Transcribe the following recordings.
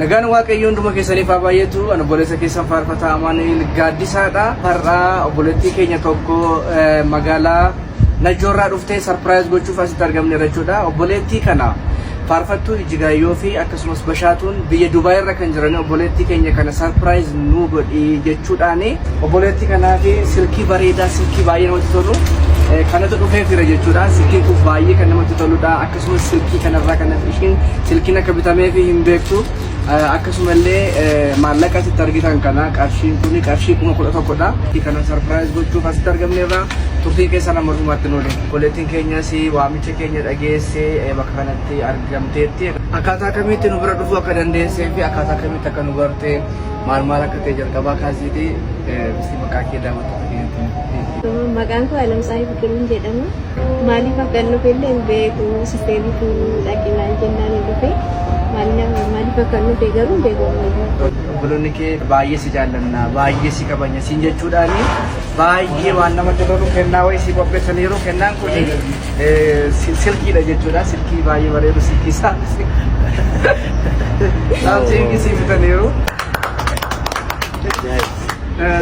Nagaan waaqayyoon dhuma keessaniif haa baay'atu. Ani obboleessa keessan faarfataa Amaanu'eel Gaaddisaadha. Har'a obboleettii keenya tokko magaalaa Najjoorraa dhuftee sarpiraayiz gochuuf asitti argamneerra jechuudha. Obboleettii kana faarfattuu Ijjigaayyoo fi akkasumas Bashaatuun biyya Dubaay irra kan jiran obboleettii keenya kana sarpiraayiz nu godhi jechuudhaani. Obboleettii kanaaf silkii bareedaa, silkii baay'ee namatti tolu kanatu dhufee jira jechuudha. Silkiin kun baay'ee kan namatti toludha. Akkasumas silkii kanarraa kan ishiin silkiin akka bitamee fi hin beektu. Akkasumallee maallaqa asitti argitan kana qarshiin kun qarshii 11,000dha. Kana sarpiraayiz gochuuf asitti argamneerra. Turtii keessa nama dhumaatti noole. Obboleettiin keenyas waamicha keenya dhageessee bakka kanatti argamteetti. Akkaataa kamitti nu bira dhufuu akka dandeessee fi akkaataa kamitti akka nu bartee maal akka ta'e jalqabaa kaasiiti bisi maqaa kee daawwatu. Maqaan koo Alamtsaayii Fiqiruun jedhama. Maaliif akka nu fedhe hin beeku sisteemitu dhaqinaan jennaan dhufe. Maaliif akka nu deeggaru hin beeku. Obboloonni kee baay'ee si jaallanna, baay'ee si kabajna siin jechuudhaani baay'ee waan namatti tolu kennaa wayii si qopheessaniiru. Kennaan kun silkiidha jechuudha. Silkii baay'ee bareedu silkii isaa. Silkii si bitaniiru.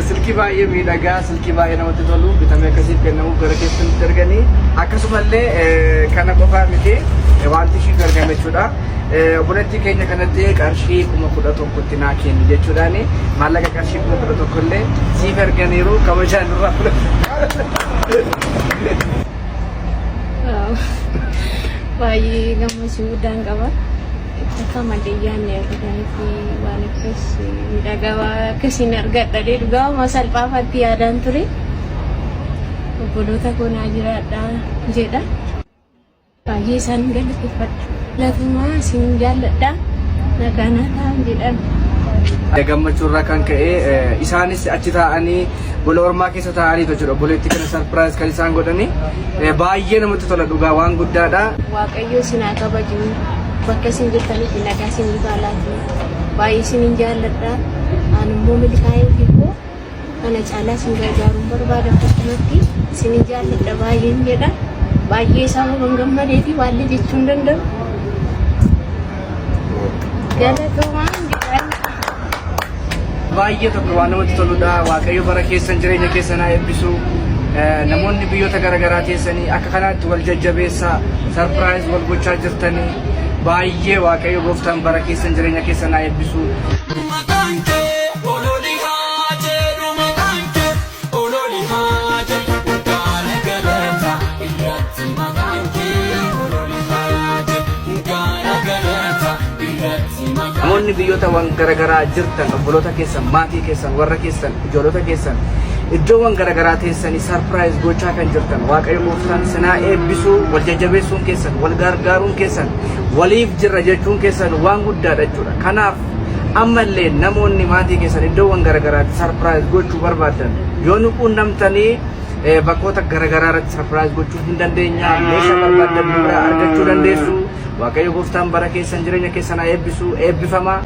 Silkii baay'ee miidhagaa, silkii baay'ee namatti tolu bitamee akkasiif kennamuuf gara keessatti arganii. Akkasumallee kana qofaa miti wanti ishii argame jechuudha. Obboleettii keenya kanatti qarshii 11,000tti naa kenni jechuudhaani maallaqa qarshii 11,000 illee siif erganiiru kabajaan nurraa fudhatu. Baay'ee gammachuu guddaan qaba. Akka maddeeyyaan argataniifi waan akkas miidhagaa akkasiin argadha dhugaa salphaafatti yaadaan ture. Obboloota koo naa jiraadha jedha. Baay'ee isaan galateeffadha. Lafumaa isin jaalladha. Nagaan ta'an jedhan. Gammachuu irraa kan ka'e isaanis achi taa'anii gola ormaa keessa taa'anii jechuudha. Obboleettii kana sarpiraayiz kan isaan godhani baay'ee namatti tola dhugaa waan guddaadha. Waaqayyo isin haa kabaju. Bakka isin jirtaniif nagaa isin ilaalaati. Baay'ee isin jaalladha. Ani immoo milkaa'ee fiigoo kana caalaa isin gargaaruun barbaada. Akkasumatti isin jaalladha baay'een jedha. Baay'ee isaan waan gammadee fi waan jechuun danda'u. Baay'ee tokko waan namatti toludha. Waaqayyo bara keessan jireenya keessan haa eebbisu. Namoonni biyyoota garaagaraa teessanii akka kanaatti wal jajjabeessaa sarpiraayiz wal gochaa jirtanii baay'ee waaqayyo gooftaan bara keessan jireenya keessan haa eebbisu. Namoonni biyyoota waan garaagaraa jirtan obboloota keessan, maatii keessan, warra keessan, ijoollota keessan iddoowwan garaagaraa teessanii sarpiraayiz gochaa kan jirtan waaqayyo gooftaan sinaa eebbisuu, wal jajjabeessuun keessan, wal gargaaruun keessan, waliif jirra jechuun keessan waan guddaadha jechuudha. Kanaaf ammallee namoonni maatii keessan iddoowwan garaagaraatti sarpiraayiz gochuu barbaadan yoo nu quunnamtanii bakkoota garaagaraa irratti sarpiraayiz gochuu hin dandeenya. Meeshaa barbaadan nu biraa argachuu dandeessu. Waaqayyo gooftaan bara keessan jireenya keessan haa eebbisu, eebbifamaa.